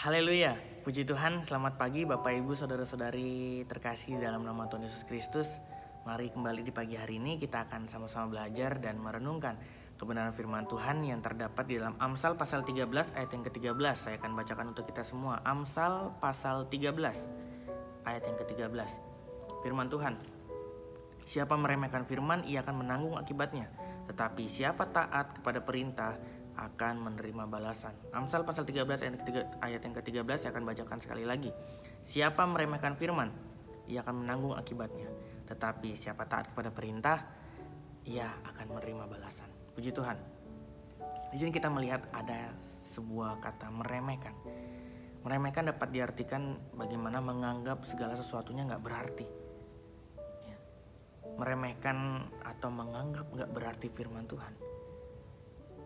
Haleluya, puji Tuhan, selamat pagi Bapak Ibu Saudara-saudari terkasih dalam nama Tuhan Yesus Kristus. Mari kembali di pagi hari ini kita akan sama-sama belajar dan merenungkan kebenaran firman Tuhan yang terdapat di dalam Amsal pasal 13 ayat yang ke-13. Saya akan bacakan untuk kita semua. Amsal pasal 13 ayat yang ke-13. Firman Tuhan, siapa meremehkan firman ia akan menanggung akibatnya, tetapi siapa taat kepada perintah akan menerima balasan. Amsal pasal 13 ayat yang ke-13 saya akan bacakan sekali lagi. Siapa meremehkan firman, ia akan menanggung akibatnya. Tetapi siapa taat kepada perintah, ia akan menerima balasan. Puji Tuhan. Di sini kita melihat ada sebuah kata meremehkan. Meremehkan dapat diartikan bagaimana menganggap segala sesuatunya gak berarti. Meremehkan atau menganggap gak berarti firman Tuhan,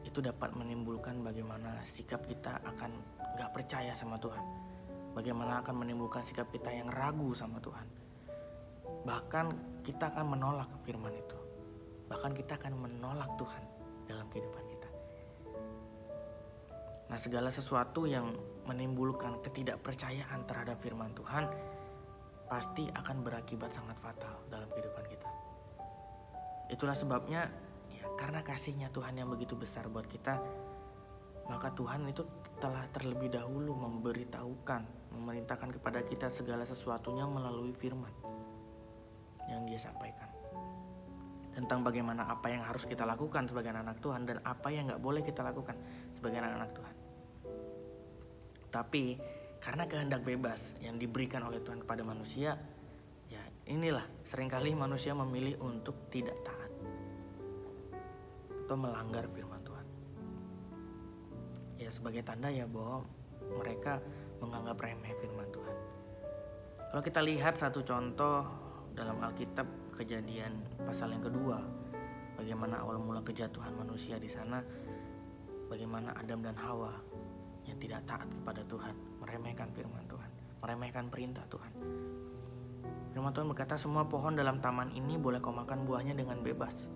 itu dapat menimbulkan bagaimana sikap kita akan gak percaya sama Tuhan. Bagaimana akan menimbulkan sikap kita yang ragu sama Tuhan. Bahkan kita akan menolak firman itu. Bahkan kita akan menolak Tuhan dalam kehidupan kita. Nah, segala sesuatu yang menimbulkan ketidakpercayaan terhadap firman Tuhan pasti akan berakibat sangat fatal dalam kehidupan kita. Itulah sebabnya karena kasihnya Tuhan yang begitu besar buat kita, maka Tuhan itu telah terlebih dahulu memerintahkan kepada kita segala sesuatunya melalui firman yang Dia sampaikan. Tentang bagaimana apa yang harus kita lakukan sebagai anak Tuhan dan apa yang gak boleh kita lakukan sebagai anak Tuhan. Tapi karena kehendak bebas yang diberikan oleh Tuhan kepada manusia, ya inilah seringkali manusia memilih untuk tidak taat atau melanggar firman Tuhan. Ya sebagai tanda ya bahwa mereka menganggap remeh firman Tuhan. Kalau kita lihat satu contoh dalam Alkitab, Kejadian pasal yang kedua, bagaimana awal mula kejatuhan manusia di sana, bagaimana Adam dan Hawa yang tidak taat kepada Tuhan, meremehkan firman Tuhan, meremehkan perintah Tuhan. Firman Tuhan berkata, semua pohon dalam taman ini boleh kau makan buahnya dengan bebas.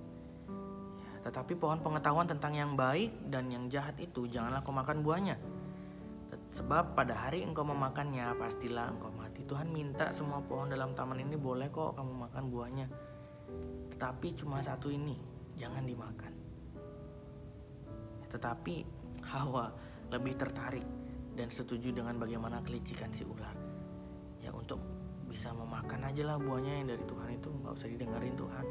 Tetapi pohon pengetahuan tentang yang baik dan yang jahat itu janganlah kau makan buahnya. Sebab pada hari engkau memakannya pastilah engkau mati. Tuhan minta semua pohon dalam taman ini boleh kok kamu makan buahnya. Tetapi cuma satu ini, jangan dimakan. Tetapi Hawa lebih tertarik dan setuju dengan bagaimana kelicikan si ular. Ya untuk bisa memakan aja lah buahnya yang dari Tuhan itu, gak usah didengerin Tuhan.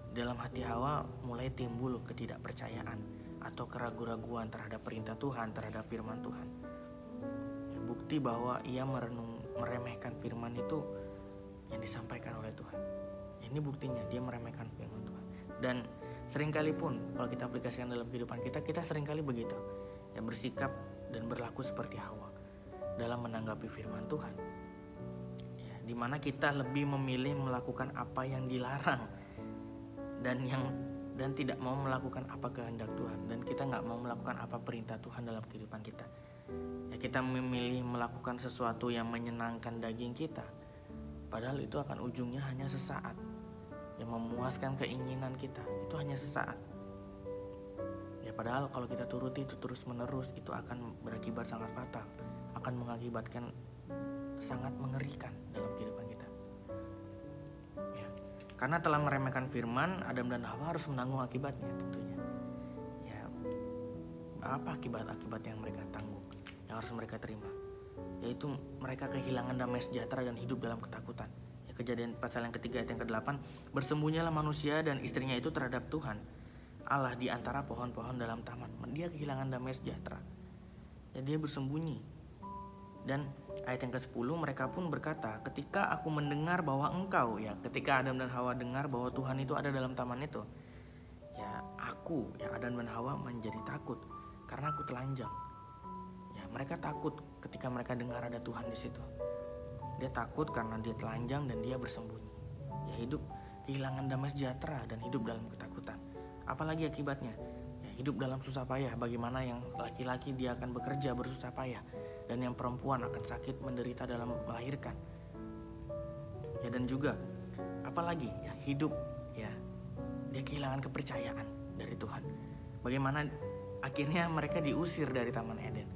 Dalam hati Hawa mulai timbul ketidakpercayaan atau keraguan-raguan terhadap perintah Tuhan, terhadap firman Tuhan. Ya, bukti bahwa ia meremehkan firman itu yang disampaikan oleh Tuhan. Ya, ini buktinya dia meremehkan firman Tuhan. Dan seringkali pun kalau kita aplikasikan dalam kehidupan kita, kita seringkali begitu. Ya, bersikap dan berlaku seperti Hawa dalam menanggapi firman Tuhan. Ya, dimana kita lebih memilih melakukan apa yang dilarang dan tidak mau melakukan apa kehendak Tuhan, dan kita nggak mau melakukan apa perintah Tuhan dalam kehidupan kita. Ya, kita memilih melakukan sesuatu yang menyenangkan daging kita, padahal itu akan ujungnya hanya sesaat. Yang memuaskan keinginan kita itu hanya sesaat. Ya, padahal kalau kita turuti itu terus menerus, itu akan berakibat sangat fatal, akan mengakibatkan sangat mengerikan dalam kehidupan kita. Karena telah meremehkan firman, Adam dan Hawa harus menanggung akibatnya tentunya. Ya, apa akibat yang mereka tanggung, yang harus mereka terima? Yaitu mereka kehilangan damai sejahtera dan hidup dalam ketakutan. Ya, Kejadian pasal yang ketiga ayat yang ke-8, bersembunyilah manusia dan istrinya itu terhadap Tuhan Allah di antara pohon-pohon dalam taman. Dia kehilangan damai sejahtera. Ya, dia bersembunyi. Dan ayat yang ke-10 mereka pun berkata, ketika aku mendengar bahwa engkau, ya ketika Adam dan Hawa dengar bahwa Tuhan itu ada dalam taman itu, ya aku, ya Adam dan Hawa menjadi takut karena aku telanjang. Ya mereka takut ketika mereka dengar ada Tuhan di situ. Dia takut karena dia telanjang dan dia bersembunyi. Ya hidup kehilangan damai sejahtera dan hidup dalam ketakutan. Apalagi akibatnya? Ya, hidup dalam susah payah. Bagaimana yang laki-laki dia akan bekerja bersusah payah, dan yang perempuan akan sakit menderita dalam melahirkan. Ya dan juga apalagi ya hidup ya dia kehilangan kepercayaan dari Tuhan. Bagaimana akhirnya mereka diusir dari Taman Eden.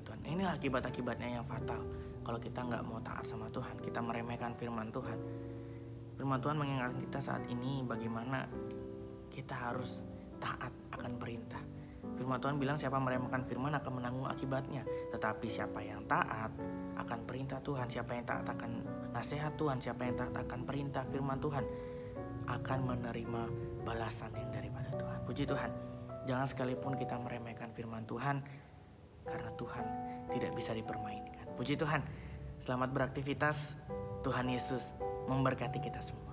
oleh Tuhan. Inilah akibat-akibatnya yang fatal kalau kita nggak mau taat sama Tuhan, kita meremehkan firman Tuhan. Firman Tuhan mengingatkan kita saat ini bagaimana kita harus taat akan perintah. Firman Tuhan bilang siapa meremehkan firman akan menanggung akibatnya. Tetapi siapa yang taat akan perintah Tuhan, siapa yang taat akan nasihat Tuhan, siapa yang taat akan perintah firman Tuhan, akan menerima balasan yang daripada Tuhan. Puji Tuhan. Jangan sekalipun kita meremehkan firman Tuhan, karena Tuhan tidak bisa dipermainkan. Puji Tuhan. Selamat beraktivitas. Tuhan Yesus memberkati kita semua.